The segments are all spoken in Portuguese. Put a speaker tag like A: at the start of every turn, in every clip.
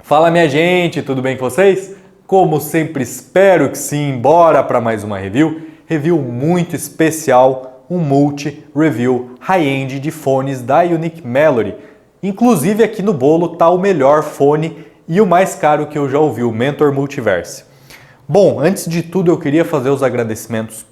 A: Fala minha gente, tudo bem com vocês? Como sempre espero que sim, bora para mais uma review. Review muito especial, um multi-review high-end de fones da Unique Melody. Inclusive aqui no bolo tá o melhor fone e o mais caro que eu já ouvi, o Mentor Multiverse. Bom, antes de tudo eu queria fazer os agradecimentos.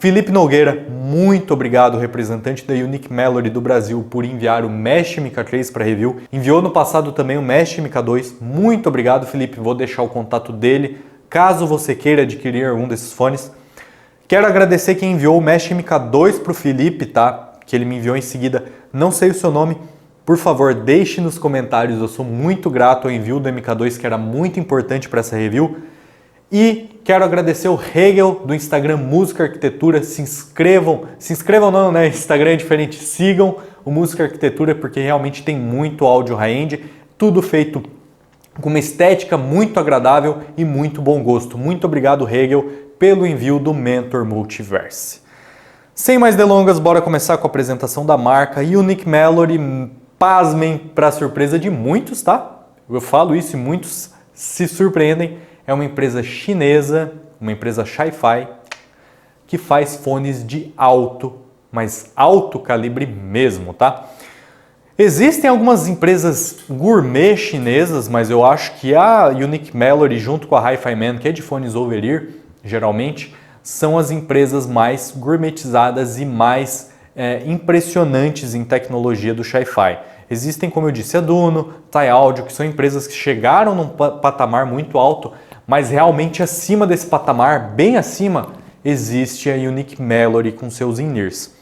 A: Felipe Nogueira, muito obrigado, representante da Unique Melody do Brasil, por enviar o Mesh MK3 para review. Enviou no passado também o Mesh MK2. Muito obrigado, Felipe. Vou deixar o contato dele, caso você queira adquirir algum desses fones. Quero agradecer quem enviou o Mesh MK2 para o Felipe, tá? Que ele me enviou em seguida. Não sei o seu nome. Por favor, deixe nos comentários. Eu sou muito grato ao envio do MK2, que era muito importante para essa review. E quero agradecer o Hegel do Instagram Música Arquitetura. Se inscrevam não, né? Instagram é diferente. Sigam o Música Arquitetura porque realmente tem muito áudio high-end, tudo feito com uma estética muito agradável e muito bom gosto. Muito obrigado, Hegel, pelo envio do Mentor Multiverse. Sem mais delongas, bora começar com a apresentação da marca Unique Melody. Pasmem, para surpresa de muitos, tá? Eu falo isso e muitos se surpreendem. É uma empresa chinesa, uma empresa Hi-Fi, que faz fones de alto, mas alto calibre mesmo, tá? Existem algumas empresas gourmet chinesas, mas eu acho que a Unique Melody junto com a Hi-Fi Man, que é de fones over-ear, geralmente, são as empresas mais gourmetizadas e mais impressionantes em tecnologia do Hi-Fi. Existem, como eu disse, a Duno, Thai Audio, que são empresas que chegaram num patamar muito alto, mas realmente acima desse patamar, bem acima, existe a Unique Melody com seus in-ears.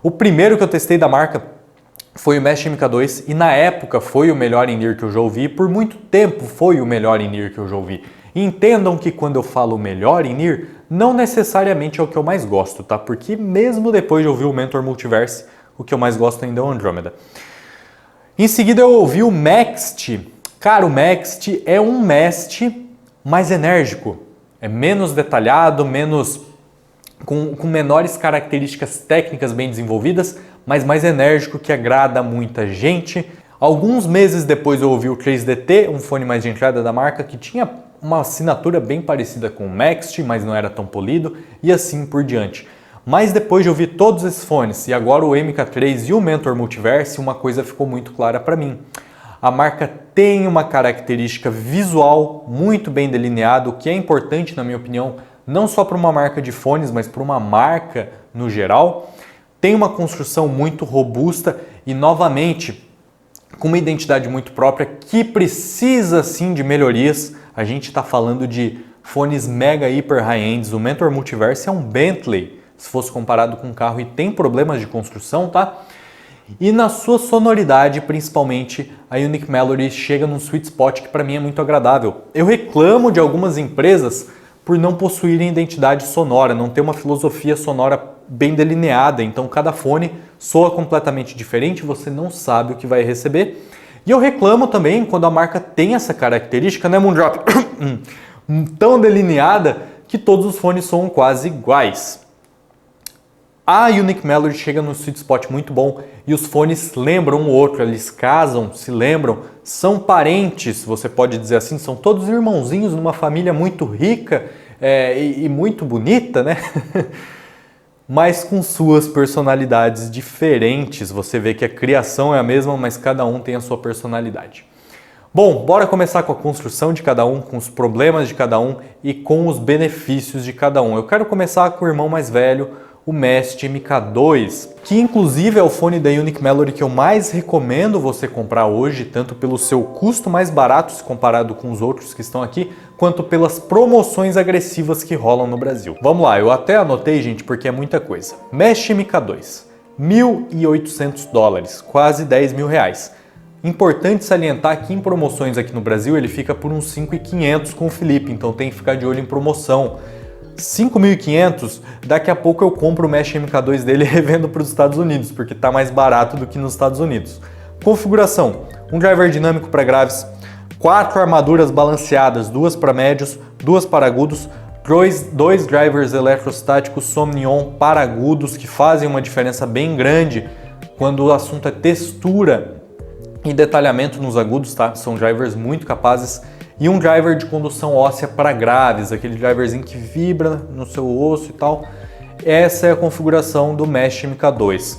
A: O primeiro que eu testei da marca foi o Mesh MK2 e na época foi o melhor in-ear que eu já ouvi, por muito tempo foi o melhor in-ear que eu já ouvi. E entendam que quando eu falo melhor in-ear, não necessariamente é o que eu mais gosto, tá? Porque mesmo depois de ouvir o Mentor Multiverse, o que eu mais gosto ainda é o Andromeda. Em seguida eu ouvi o Maxt. Cara, o Maxt é um Mast mais enérgico, é menos detalhado, com menores características técnicas bem desenvolvidas, mas mais enérgico, que agrada muita gente. Alguns meses depois eu ouvi o 3DT, um fone mais de entrada da marca, que tinha uma assinatura bem parecida com o Maxt, mas não era tão polido, e assim por diante. Mas depois de ouvir todos esses fones, e agora o MK3 e o Mentor Multiverse, uma coisa ficou muito clara para mim. A marca tem uma característica visual muito bem delineada, o que é importante, na minha opinião, não só para uma marca de fones, mas para uma marca no geral. Tem uma construção muito robusta e, novamente, com uma identidade muito própria que precisa, sim, de melhorias. A gente está falando de fones mega hiper high-ends. O Mentor Multiverse é um Bentley, se fosse comparado com um carro, e tem problemas de construção, tá? E na sua sonoridade, principalmente, a Unique Melody chega num sweet spot que para mim é muito agradável. Eu reclamo de algumas empresas por não possuírem identidade sonora, não ter uma filosofia sonora bem delineada, então cada fone soa completamente diferente, você não sabe o que vai receber. E eu reclamo também quando a marca tem essa característica, né, Moondrop? Tão delineada que todos os fones soam quase iguais. A Unique Melody chega no sweet spot muito bom e os fones lembram um outro, eles casam, se lembram, são parentes, você pode dizer assim, são todos irmãozinhos numa família muito rica e muito bonita, né? Mas com suas personalidades diferentes. Você vê que a criação é a mesma, mas cada um tem a sua personalidade. Bom, bora começar com a construção de cada um, com os problemas de cada um e com os benefícios de cada um. Eu quero começar com o irmão mais velho, o Mesh MK2, que inclusive é o fone da Unique Melody que eu mais recomendo você comprar hoje, tanto pelo seu custo mais barato se comparado com os outros que estão aqui, quanto pelas promoções agressivas que rolam no Brasil. Vamos lá, eu até anotei, gente, porque é muita coisa. Mesh MK2, $1.800, quase 10 mil reais. Importante salientar que em promoções aqui no Brasil ele fica por uns 5.500 com o Felipe, então tem que ficar de olho em promoção. 5.500, daqui a pouco eu compro o Mesh MK2 dele e revendo para os Estados Unidos, porque está mais barato do que nos Estados Unidos. Configuração, um driver dinâmico para graves, 4 armaduras balanceadas, 2 para médios, 2 para agudos, 2 drivers eletrostáticos Somnion para agudos, que fazem uma diferença bem grande quando o assunto é textura e detalhamento nos agudos, tá? São drivers muito capazes. E um driver de condução óssea para graves, aquele driverzinho que vibra no seu osso e tal. Essa é a configuração do Mesh MK2.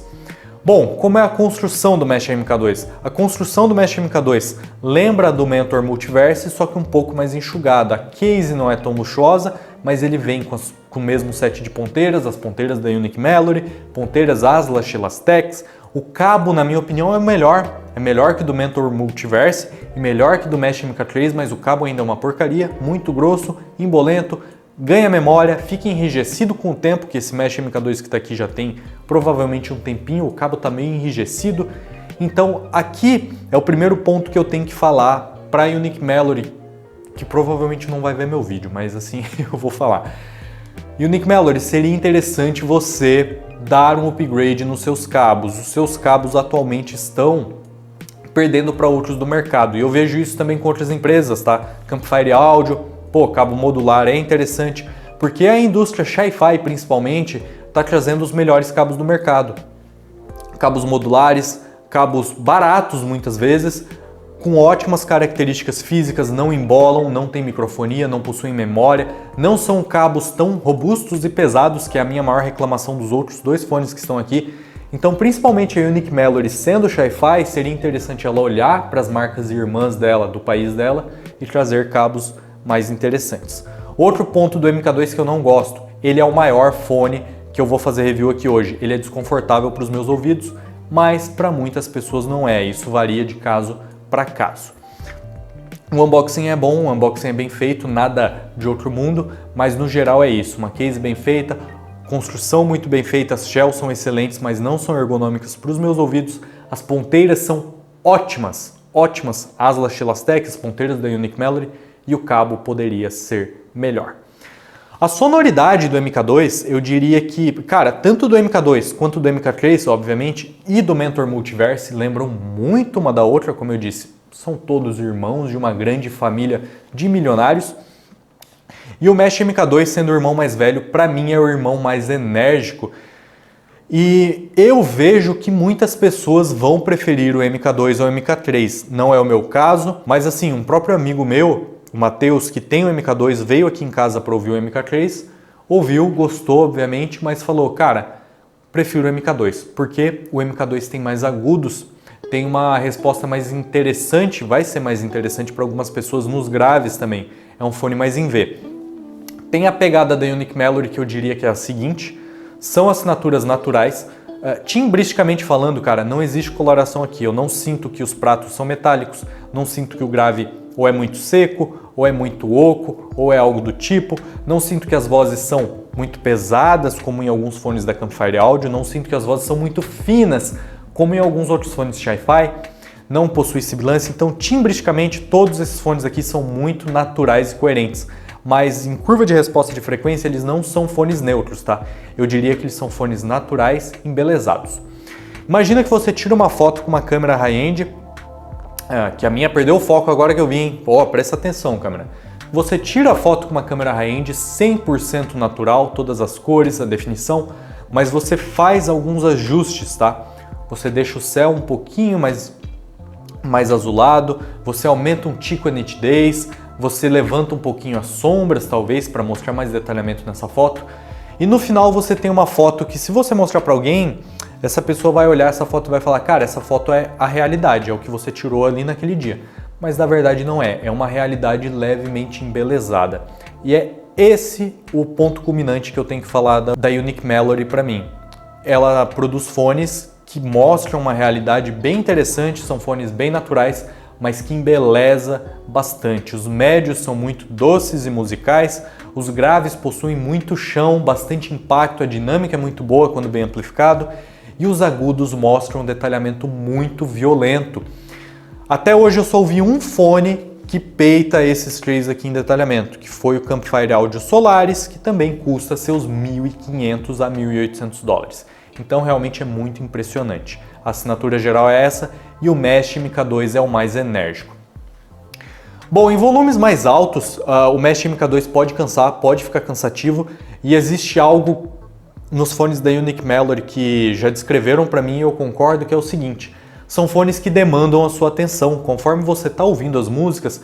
A: Bom, como é a construção do Mesh MK2? A construção do Mesh MK2 lembra a do Mentor Multiverse, só que um pouco mais enxugada. A case não é tão luxuosa, mas ele vem com o mesmo set de ponteiras, as ponteiras da Unique Mallory, ponteiras Aslash Elastex. O cabo, na minha opinião, é melhor que do Mentor Multiverse e melhor que do Mesh MK3, mas o cabo ainda é uma porcaria, muito grosso, embolento, ganha memória, fica enrijecido com o tempo, que esse Mesh MK2 que está aqui já tem provavelmente um tempinho, o cabo está meio enrijecido. Então aqui é o primeiro ponto que eu tenho que falar para a Unique Mallory, que provavelmente não vai ver meu vídeo, mas assim eu vou falar. Unique Mallory, seria interessante você dar um upgrade nos seus cabos. Os seus cabos atualmente estão perdendo para outros do mercado. E eu vejo isso também com outras empresas, tá? Campfire Audio, pô, cabo modular é interessante, porque a indústria Sci-Fi principalmente está trazendo os melhores cabos do mercado. Cabos modulares, cabos baratos muitas vezes, com ótimas características físicas, não embolam, não tem microfonia, não possuem memória, não são cabos tão robustos e pesados, que é a minha maior reclamação dos outros dois fones que estão aqui. Então, principalmente a Unique Mallory sendo Sci-Fi, seria interessante ela olhar para as marcas irmãs dela, do país dela, e trazer cabos mais interessantes. Outro ponto do MK2 que eu não gosto, ele é o maior fone que eu vou fazer review aqui hoje. Ele é desconfortável para os meus ouvidos, mas para muitas pessoas não é. Isso varia de caso para caso. O unboxing é bom, o unboxing é bem feito, nada de outro mundo, mas no geral é isso, uma case bem feita, construção muito bem feita, as shells são excelentes, mas não são ergonômicas para os meus ouvidos, as ponteiras são ótimas, Aslash Elastex, as ponteiras da Unique Mallory, e o cabo poderia ser melhor. A sonoridade do MK2, eu diria que, cara, tanto do MK2 quanto do MK3, obviamente, e do Mentor Multiverse lembram muito uma da outra, como eu disse, são todos irmãos de uma grande família de milionários. E o Mesh MK2, sendo o irmão mais velho, para mim é o irmão mais enérgico. E eu vejo que muitas pessoas vão preferir o MK2 ao MK3. Não é o meu caso, mas assim, um próprio amigo meu, o Matheus, que tem o MK2, veio aqui em casa para ouvir o MK3, ouviu, gostou, obviamente, mas falou, cara, prefiro o MK2, porque o MK2 tem mais agudos, tem uma resposta mais interessante, vai ser mais interessante para algumas pessoas nos graves também. É um fone mais em V. Tem a pegada da Unique Mallory, que eu diria que é a seguinte, são assinaturas naturais. Timbristicamente falando, cara, não existe coloração aqui. Eu não sinto que os pratos são metálicos, não sinto que o grave ou é muito seco, ou é muito oco, ou é algo do tipo. Não sinto que as vozes são muito pesadas, como em alguns fones da Campfire Audio. Não sinto que as vozes são muito finas, como em alguns outros fones Sci-Fi. Não possui sibilância, então timbristicamente todos esses fones aqui são muito naturais e coerentes. Mas em curva de resposta de frequência eles não são fones neutros, tá? Eu diria que eles são fones naturais embelezados. Imagina que você tira uma foto com uma câmera high-end, que a minha perdeu o foco agora que eu vi, hein? Pô, presta atenção, câmera. Você tira a foto com uma câmera high-end 100% natural, todas as cores, a definição, mas você faz alguns ajustes, tá? Você deixa o céu um pouquinho mais azulado, você aumenta um tico a nitidez, você levanta um pouquinho as sombras, talvez, para mostrar mais detalhamento nessa foto. E no final você tem uma foto que, se você mostrar para alguém, essa pessoa vai olhar essa foto e vai falar, cara, essa foto é a realidade, é o que você tirou ali naquele dia. Mas na verdade não é, é uma realidade levemente embelezada. E é esse o ponto culminante que eu tenho que falar da Unique Mallory para mim. Ela produz fones que mostram uma realidade bem interessante, são fones bem naturais, mas que embeleza bastante. Os médios são muito doces e musicais, os graves possuem muito chão, bastante impacto, a dinâmica é muito boa quando bem amplificado, e os agudos mostram um detalhamento muito violento. Até hoje eu só ouvi um fone que peita esses três aqui em detalhamento, que foi o Campfire Audio Solaris, que também custa seus 1.500 a 1.800 dólares. Então realmente é muito impressionante. A assinatura geral é essa e o Mesh MK2 é o mais enérgico. Bom, em volumes mais altos, o Mesh MK2 pode cansar, pode ficar cansativo, e existe algo nos fones da Unique Mallory que já descreveram para mim e eu concordo, que é o seguinte: são fones que demandam a sua atenção. Conforme você está ouvindo as músicas,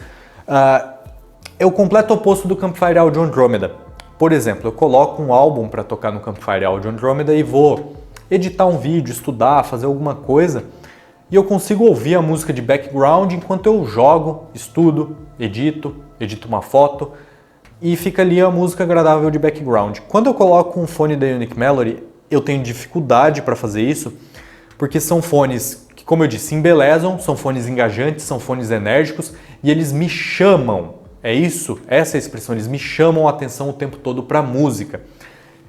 A: é o completo oposto do Campfire Audio Andromeda. Por exemplo, eu coloco um álbum para tocar no Campfire Audio Andromeda e vou editar um vídeo, estudar, fazer alguma coisa, e eu consigo ouvir a música de background enquanto eu jogo, estudo, edito uma foto, e fica ali a música agradável de background. Quando eu coloco um fone da Unique Melody, eu tenho dificuldade para fazer isso, porque são fones que, como eu disse, embelezam, são fones engajantes, são fones enérgicos, e eles me chamam, essa é a expressão, eles me chamam a atenção o tempo todo para a música.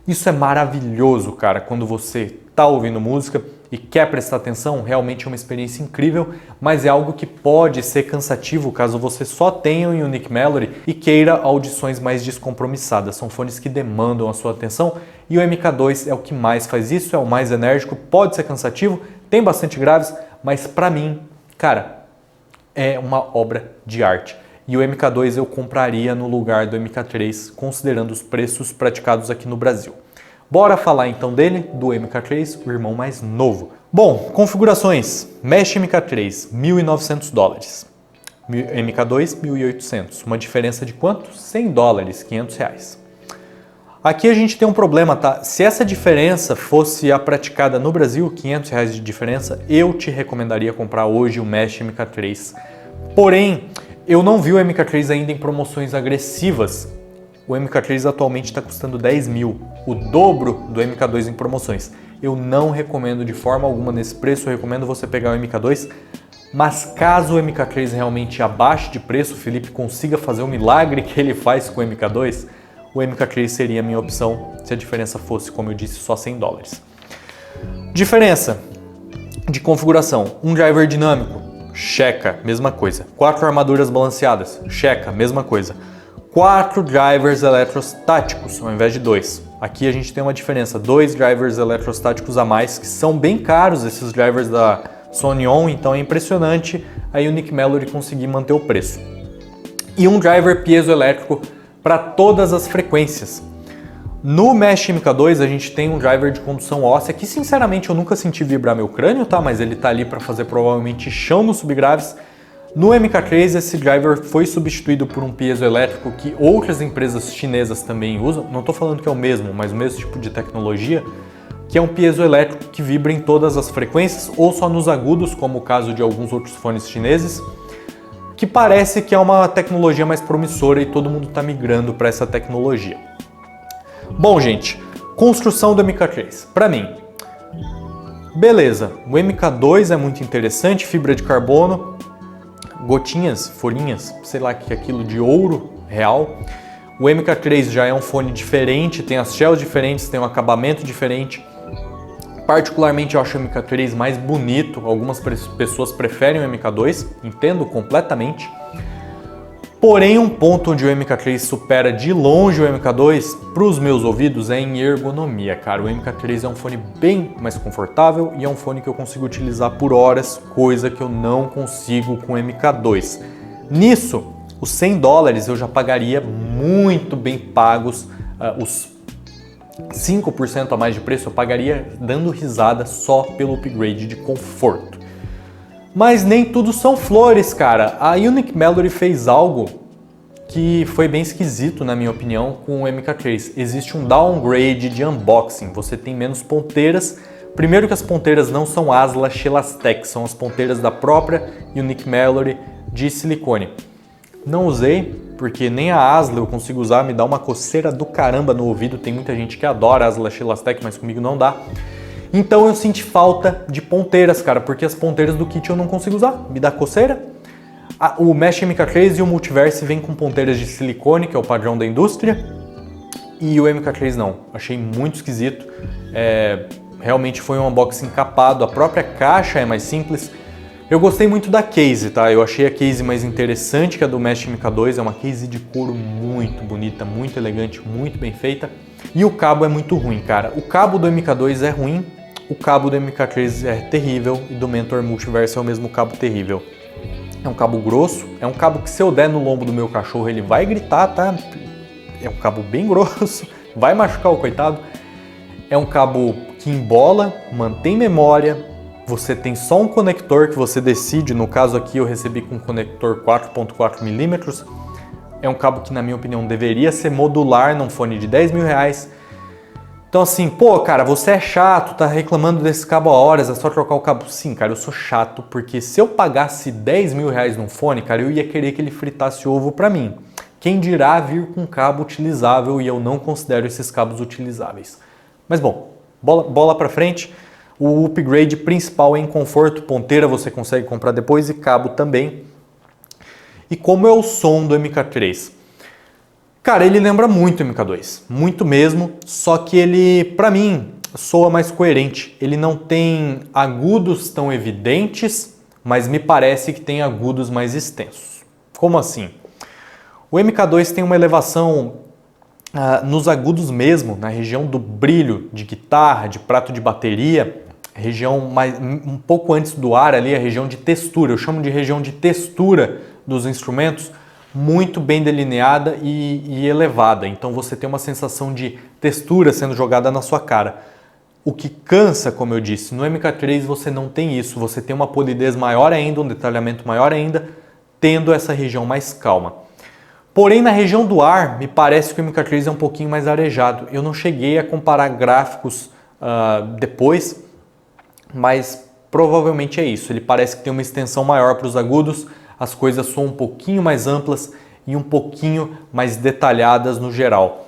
A: Isso é maravilhoso, cara, quando você está ouvindo música e quer prestar atenção, realmente é uma experiência incrível, mas é algo que pode ser cansativo caso você só tenha um Unique Melody e queira audições mais descompromissadas. São fones que demandam a sua atenção e o MK2 é o que mais faz isso, é o mais enérgico, pode ser cansativo, tem bastante graves, mas pra mim, cara, é uma obra de arte. E o MK2 eu compraria no lugar do MK3, considerando os preços praticados aqui no Brasil. Bora falar então dele, do MK3, o irmão mais novo. Bom, configurações. Mesh MK3, $1.900. MK2, 1.800. Uma diferença de quanto? $100, R$500. Aqui a gente tem um problema, tá? Se essa diferença fosse a praticada no Brasil, R$500 de diferença, eu te recomendaria comprar hoje o Mesh MK3. Porém, eu não vi o MK3 ainda em promoções agressivas. O MK3 atualmente está custando 10 mil, o dobro do MK2 em promoções. Eu não recomendo de forma alguma nesse preço, eu recomendo você pegar o MK2, mas caso o MK3 realmente abaixe de preço, o Felipe consiga fazer o milagre que ele faz com o MK2, o MK3 seria a minha opção se a diferença fosse, como eu disse, só $100. Diferença de configuração, um driver dinâmico, checa, mesma coisa. 4 armaduras balanceadas, checa, mesma coisa. 4 drivers eletrostáticos ao invés de 2. Aqui a gente tem uma diferença, 2 drivers eletrostáticos a mais, que são bem caros esses drivers da Sony On, então é impressionante a Unique Melody conseguir manter o preço. E um driver piezoelétrico para todas as frequências. No Mesh MK2 a gente tem um driver de condução óssea que sinceramente eu nunca senti vibrar meu crânio, tá? Mas ele tá ali para fazer provavelmente chão nos subgraves. No MK3 esse driver foi substituído por um piezoelétrico que outras empresas chinesas também usam. Não estou falando que é o mesmo, mas o mesmo tipo de tecnologia, que é um piezoelétrico que vibra em todas as frequências ou só nos agudos, como o caso de alguns outros fones chineses, que parece que é uma tecnologia mais promissora e todo mundo está migrando para essa tecnologia. Bom, gente, construção do MK3. Para mim, beleza, o MK2 é muito interessante, fibra de carbono, gotinhas, folhinhas, sei lá que é aquilo de ouro real. O MK3 já é um fone diferente, tem as shells diferentes, tem um acabamento diferente. Particularmente eu acho o MK3 mais bonito, algumas pessoas preferem o MK2, entendo completamente. Porém, um ponto onde o MK3 supera de longe o MK2 para os meus ouvidos é em ergonomia, cara. O MK3 é um fone bem mais confortável e é um fone que eu consigo utilizar por horas, coisa que eu não consigo com o MK2. Nisso, os $100 eu já pagaria muito bem pagos, os 5% a mais de preço eu pagaria dando risada só pelo upgrade de conforto. Mas nem tudo são flores, cara. A Unique Melody fez algo que foi bem esquisito, na minha opinião, com o MK3. Existe um downgrade de unboxing. Você tem menos ponteiras. Primeiro que as ponteiras não são Asla Shelastec, são as ponteiras da própria Unique Melody de silicone. Não usei, porque nem a Asla eu consigo usar, me dá uma coceira do caramba no ouvido. Tem muita gente que adora a Asla Shelastec, mas comigo não dá. Então eu senti falta de ponteiras, cara, porque as ponteiras do kit eu não consigo usar, me dá coceira. O Mesh MK3 e o Multiverse vêm com ponteiras de silicone, que é o padrão da indústria, e o MK3 não. Achei muito esquisito, realmente foi um unboxing capado, a própria caixa é mais simples. Eu gostei muito da case, tá? Eu achei a case mais interessante que a do Mesh MK2, é uma case de couro muito bonita, muito elegante, muito bem feita. E o cabo é muito ruim, cara. O cabo do MK2 é ruim, o cabo do MK3 é terrível e do Mentor Multiverse é o mesmo cabo terrível. É um cabo grosso, é um cabo que se eu der no lombo do meu cachorro ele vai gritar, tá? É um cabo bem grosso, vai machucar o coitado. É um cabo que embola, mantém memória, você tem só um conector que você decide, no caso aqui eu recebi com um conector 4.4 milímetros, é um cabo que na minha opinião deveria ser modular num fone de 10 mil reais. Então assim, pô cara, você é chato, tá reclamando desse cabo há horas, é só trocar o cabo. Sim cara, eu sou chato, porque se eu pagasse 10 mil reais num fone, cara, eu ia querer que ele fritasse ovo pra mim. Quem dirá vir com cabo utilizável, e eu não considero esses cabos utilizáveis. Mas bom, bola pra frente. O upgrade principal é em conforto, ponteira você consegue comprar depois e cabo também. E como é o som do MK3? Cara, ele lembra muito o MK2, muito mesmo, só que ele, pra mim, soa mais coerente. Ele não tem agudos tão evidentes, mas me parece que tem agudos mais extensos. Como assim? O MK2 tem uma elevação nos agudos mesmo, na região do brilho de guitarra, de prato de bateria, região um pouco antes do ar ali, a região de textura, eu chamo de região de textura dos instrumentos, muito bem delineada e elevada. Então você tem uma sensação de textura sendo jogada na sua cara. O que cansa, como eu disse, no MK3 você não tem isso, você tem uma polidez maior ainda, um detalhamento maior ainda, tendo essa região mais calma. Porém, na região do ar, me parece que o MK3 é um pouquinho mais arejado. Eu não cheguei a comparar gráficos depois, mas provavelmente é isso. Ele parece que tem uma extensão maior para os agudos, as coisas soam um pouquinho mais amplas e um pouquinho mais detalhadas no geral.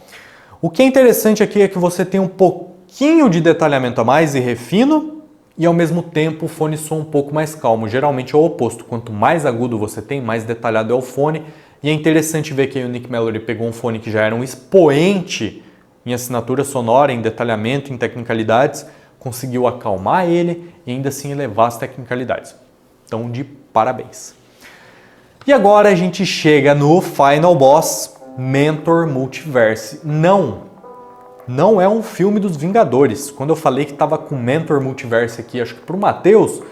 A: O que é interessante aqui é que você tem um pouquinho de detalhamento a mais e refino, e ao mesmo tempo o fone soa um pouco mais calmo. Geralmente é o oposto, quanto mais agudo você tem, mais detalhado é o fone. E é interessante ver que a Unique Melody pegou um fone que já era um expoente em assinatura sonora, em detalhamento, em tecnicalidades, conseguiu acalmar ele e ainda assim elevar as tecnicalidades. Então, de parabéns. E agora a gente chega no Final Boss, Mentor Multiverse. Não é um filme dos Vingadores. Quando eu falei que tava com Mentor Multiverse aqui, acho que pro Matheus,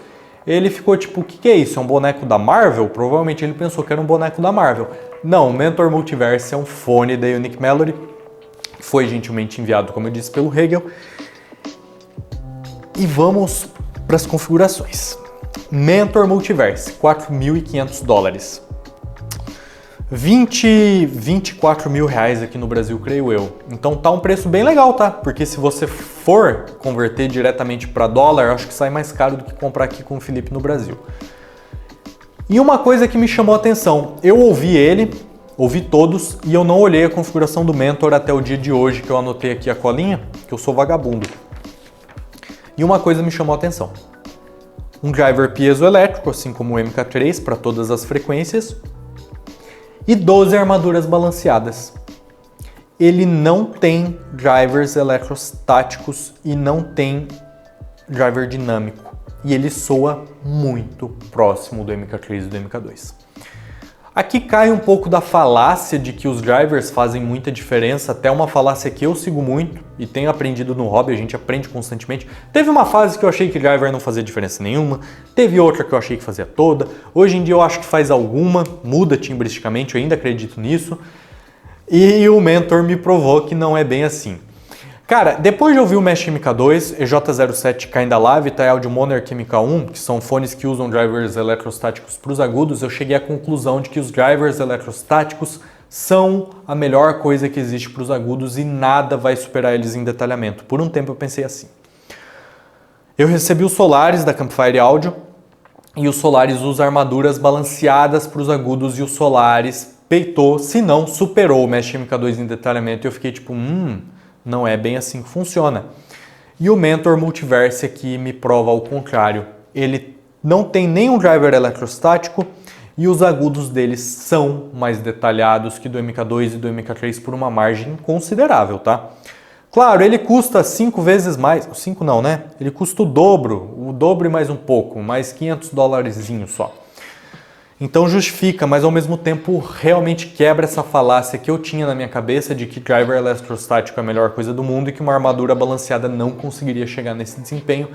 A: ele ficou tipo, o que é isso? É um boneco da Marvel? Provavelmente ele pensou que era um boneco da Marvel. Não, o Mentor Multiverse é um fone da Unique Melody, que foi gentilmente enviado, como eu disse, pelo Hegel. E vamos para as configurações. Mentor Multiverse, $4.500. 24 mil reais aqui no Brasil, creio eu. Então tá um preço bem legal, tá? Porque se você for converter diretamente para dólar, acho que sai mais caro do que comprar aqui com o Felipe no Brasil. E uma coisa que me chamou a atenção, eu ouvi todos e eu não olhei a configuração do Mentor até o dia de hoje, que eu anotei aqui a colinha, que eu sou vagabundo. E uma coisa me chamou a atenção. Um driver piezoelétrico, assim como o MK3, para todas as frequências, e 12 armaduras balanceadas. Ele não tem drivers eletrostáticos e não tem driver dinâmico. E ele soa muito próximo do MK3 e do MK2. Aqui cai um pouco da falácia de que os drivers fazem muita diferença, até uma falácia que eu sigo muito e tenho aprendido no hobby, a gente aprende constantemente. Teve uma fase que eu achei que driver não fazia diferença nenhuma, teve outra que eu achei que fazia toda, hoje em dia eu acho que faz alguma, muda timbristicamente, eu ainda acredito nisso, e o Mentor me provou que não é bem assim. Cara, depois de ouvir o Mesh MK2, EJ07 Kinda Live e Audio Monarch MK1, que são fones que usam drivers eletrostáticos para os agudos, eu cheguei à conclusão de que os drivers eletrostáticos são a melhor coisa que existe para os agudos e nada vai superar eles em detalhamento. Por um tempo eu pensei assim. Eu recebi os Solaris da Campfire Audio e o Solaris usa armaduras balanceadas para os agudos e o Solaris peitou, se não superou o Mesh MK2 em detalhamento e eu fiquei tipo, não é bem assim que funciona. E o Mentor Multiverse aqui me prova ao contrário. Ele não tem nenhum driver eletrostático e os agudos deles são mais detalhados que do MK2 e do MK3 por uma margem considerável, tá? Claro, ele custa 5 vezes mais, 5 não, né? Ele custa o dobro e mais um pouco, mais $500 só. Então justifica, mas ao mesmo tempo realmente quebra essa falácia que eu tinha na minha cabeça de que driver eletrostático é a melhor coisa do mundo e que uma armadura balanceada não conseguiria chegar nesse desempenho.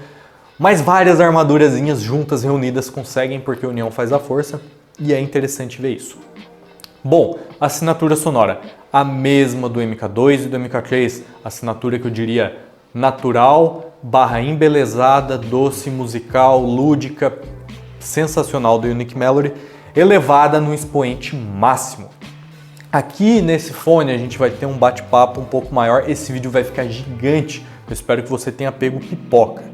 A: Mas várias armadurazinhas juntas, reunidas, conseguem porque a união faz a força e é interessante ver isso. Bom, assinatura sonora, a mesma do MK2 e do MK3, assinatura que eu diria natural / embelezada, doce, musical, lúdica, sensacional do Unique Melody, elevada no expoente máximo. Aqui nesse fone a gente vai ter um bate-papo um pouco maior, esse vídeo vai ficar gigante, eu espero que você tenha pego pipoca.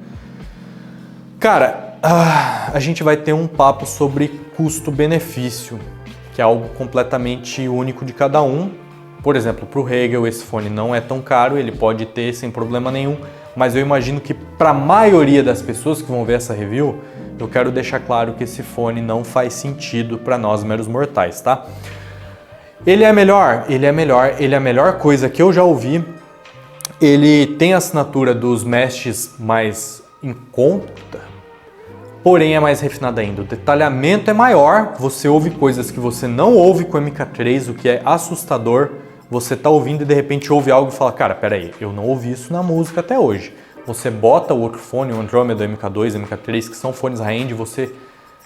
A: Cara, a gente vai ter um papo sobre custo-benefício, que é algo completamente único de cada um. Por exemplo, para o Hegel esse fone não é tão caro, ele pode ter sem problema nenhum, mas eu imagino que para a maioria das pessoas que vão ver essa review, eu quero deixar claro que esse fone não faz sentido para nós meros mortais, tá? Ele é melhor? Ele é melhor, ele é a melhor coisa que eu já ouvi. Ele tem a assinatura dos meshes mais em conta, porém é mais refinado ainda. O detalhamento é maior, você ouve coisas que você não ouve com o MK3, o que é assustador. Você tá ouvindo e de repente ouve algo e fala, cara, peraí, eu não ouvi isso na música até hoje. Você bota o outro fone, o Andromeda, MK2, MK3, que são fones high-end, você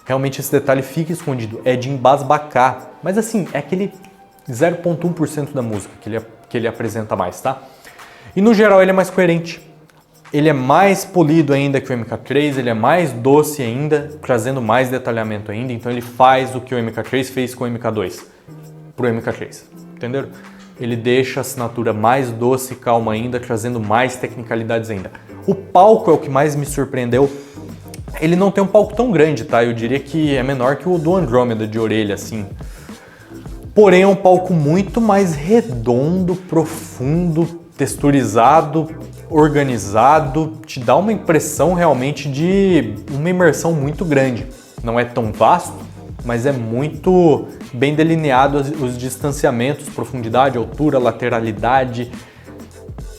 A: realmente esse detalhe fica escondido. É de embasbacar, mas assim, é aquele 0,1% da música que ele apresenta mais, tá? E no geral ele é mais coerente. Ele é mais polido ainda que o MK3, ele é mais doce ainda, trazendo mais detalhamento ainda, então ele faz o que o MK3 fez com o MK2 pro MK3, entenderam? Ele deixa a assinatura mais doce e calma ainda, trazendo mais tecnicalidades ainda. O palco é o que mais me surpreendeu. Ele não tem um palco tão grande, tá? Eu diria que é menor que o do Andromeda de orelha, assim. Porém é um palco muito mais redondo, profundo, texturizado, organizado, te dá uma impressão realmente de uma imersão muito grande. Não é tão vasto, mas é muito bem delineado os distanciamentos, profundidade, altura, lateralidade.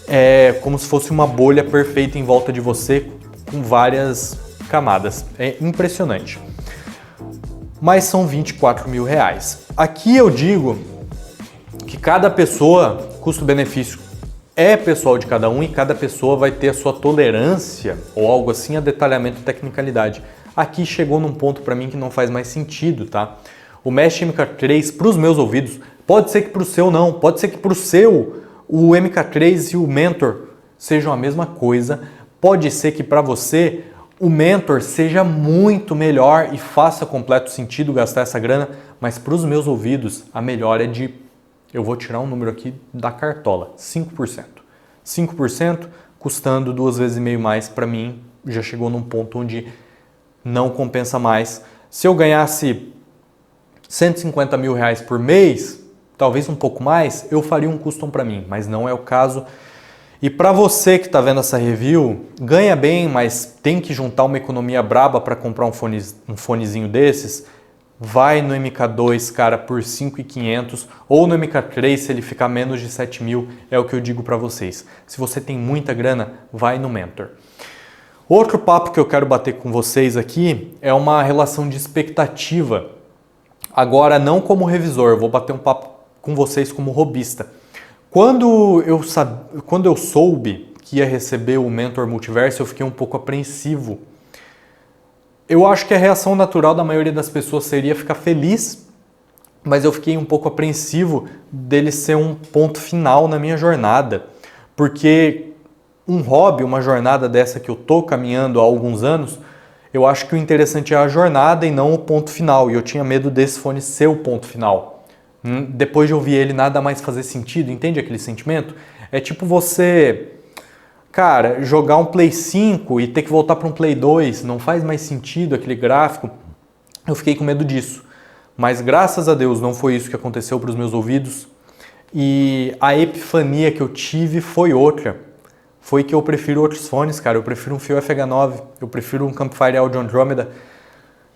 A: É como se fosse uma bolha perfeita em volta de você, com várias camadas. É impressionante. Mas são 24 mil reais. Aqui eu digo que cada pessoa, custo-benefício é pessoal de cada um e cada pessoa vai ter a sua tolerância ou algo assim a detalhamento e tecnicalidade. Aqui chegou num ponto para mim que não faz mais sentido, tá? O Mesh MK3 para os meus ouvidos, pode ser que para o seu não, pode ser que para o seu o MK3 e o Mentor sejam a mesma coisa, pode ser que para você o Mentor seja muito melhor e faça completo sentido gastar essa grana, mas para os meus ouvidos a melhor é de, eu vou tirar um número aqui da cartola, 5%. 5% custando 2,5 vezes mais, para mim já chegou num ponto onde não compensa mais. Se eu ganhasse 150 mil reais por mês, talvez um pouco mais, eu faria um custom para mim, mas não é o caso. E para você que está vendo essa review, ganha bem, mas tem que juntar uma economia braba para comprar um fonezinho desses, vai no MK2, cara, por 5.500 ou no MK3 se ele ficar menos de 7 mil, é o que eu digo para vocês. Se você tem muita grana, vai no Mentor. Outro papo que eu quero bater com vocês aqui é uma relação de expectativa. Agora não como revisor, eu vou bater um papo com vocês como robista. Quando eu soube que ia receber o Mentor Multiverse, eu fiquei um pouco apreensivo. Eu acho que a reação natural da maioria das pessoas seria ficar feliz, mas eu fiquei um pouco apreensivo dele ser um ponto final na minha jornada, porque um hobby, uma jornada dessa que eu tô caminhando há alguns anos, eu acho que o interessante é a jornada e não o ponto final, e eu tinha medo desse fone ser o ponto final. Depois de ouvir ele, nada mais fazer sentido, entende aquele sentimento? É tipo você, cara, jogar um Play 5 e ter que voltar para um Play 2, não faz mais sentido aquele gráfico. Eu fiquei com medo disso, mas graças a Deus não foi isso que aconteceu para os meus ouvidos, e a epifania que eu tive foi outra. Foi que eu prefiro outros fones, cara. Eu prefiro um Fio FH9, eu prefiro um Campfire Audio Andromeda.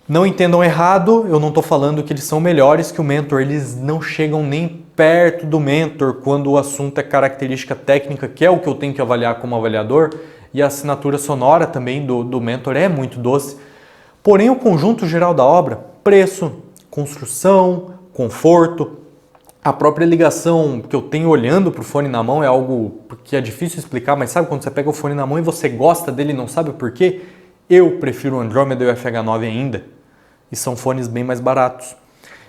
A: Não entendam errado, eu não estou falando que eles são melhores que o Mentor, eles não chegam nem perto do Mentor quando o assunto é característica técnica, que é o que eu tenho que avaliar como avaliador, e a assinatura sonora também do Mentor é muito doce. Porém, o conjunto geral da obra, preço, construção, conforto, a própria ligação que eu tenho olhando para o fone na mão é algo que é difícil explicar, mas sabe quando você pega o fone na mão e você gosta dele e não sabe o porquê? Eu prefiro o Andromeda e o FH9 ainda, e são fones bem mais baratos.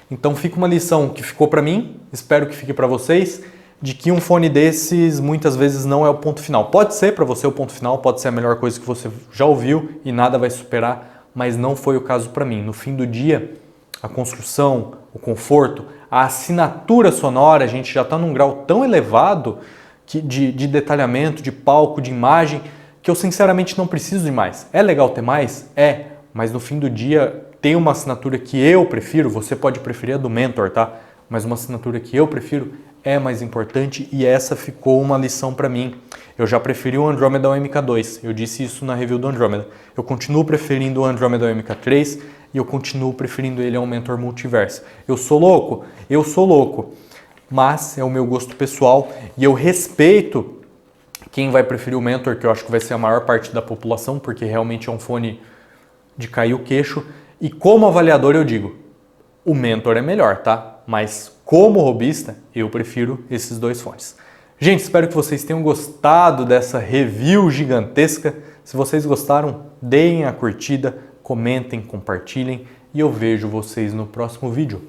A: Então fica uma lição que ficou para mim, espero que fique para vocês. de que um fone desses muitas vezes não é o ponto final. Pode ser para você o ponto final, pode ser a melhor coisa que você já ouviu e nada vai superar, mas não foi o caso para mim. No fim do dia, a construção, o conforto, a assinatura sonora, a gente já está num grau tão elevado de detalhamento, de palco, de imagem, que eu sinceramente não preciso de mais. É legal ter mais? É, mas no fim do dia tem uma assinatura que eu prefiro, você pode preferir a do Mentor, tá? Mas uma assinatura que eu prefiro é mais importante e essa ficou uma lição para mim. Eu já preferi o Andromeda ao MK2, eu disse isso na review do Andromeda. Eu continuo preferindo o Andromeda ao MK3 e eu continuo preferindo ele ao Mentor Multiverse. Eu sou louco? Eu sou louco, mas é o meu gosto pessoal e eu respeito quem vai preferir o Mentor, que eu acho que vai ser a maior parte da população, porque realmente é um fone de cair o queixo. E como avaliador eu digo, o Mentor é melhor, tá? Mas como robista, eu prefiro esses dois fones. Gente, espero que vocês tenham gostado dessa review gigantesca. Se vocês gostaram, deem a curtida, comentem, compartilhem e eu vejo vocês no próximo vídeo.